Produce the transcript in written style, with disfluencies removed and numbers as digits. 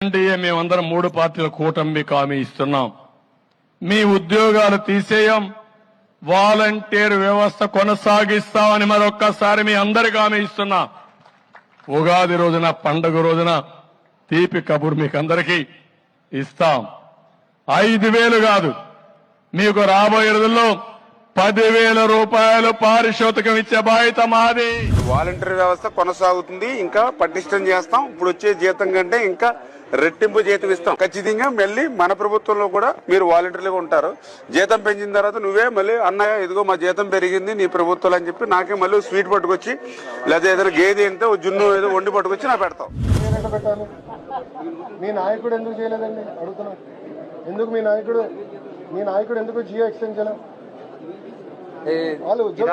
NDA మేమందరం 3 పార్టీల కూటమి హామీ ఇస్తున్నాం. మీ ఉద్యోగాలు తీసేయం, వాలంటీర్ వ్యవస్థ కొనసాగిస్తామని మరొక్కసారి మీ అందరికీ హామీ ఇస్తున్నా. ఉగాది రోజున, పండుగ రోజున తీపి కబురు మీకు అందరికీ ఇస్తాం. 5,000 కాదు, మీకు రాబోయే రోజుల్లో 10,000 రూపాయలు పారితోషికం ఇచ్చే బాధ్యత మాది. వాలంటీర్ వ్యవస్థ కొనసాగుతుంది, ఇంకా పటిష్టం చేస్తాం. ఇప్పుడు వచ్చే జీతం కంటే ఇంకా రెట్టింపు జీతం ఇస్తాం. ఖచ్చితంగా మళ్ళీ మన ప్రభుత్వంలో కూడా మీరు వాలంటీర్లుగా ఉంటారు. జీతం పెంచిన తర్వాత నువ్వే మళ్ళీ అన్నయ్య ఇదిగో మా జీతం పెరిగింది నీ ప్రభుత్వం అని చెప్పి నాకే మళ్ళీ స్వీట్ పట్టుకొచ్చి లేదా ఏదైనా గేదె అంటే జున్ను ఏదో వండి పట్టుకొచ్చి నా పెడతాం. మీ నాయకుడు ఎందుకు చేయలేదండి అడుగుతున్నా. ఎందుకు మీ నాయకుడు ఎందుకు జియో ఎక్స్టెన్షన్ వాళ్ళు ఉద్యోగం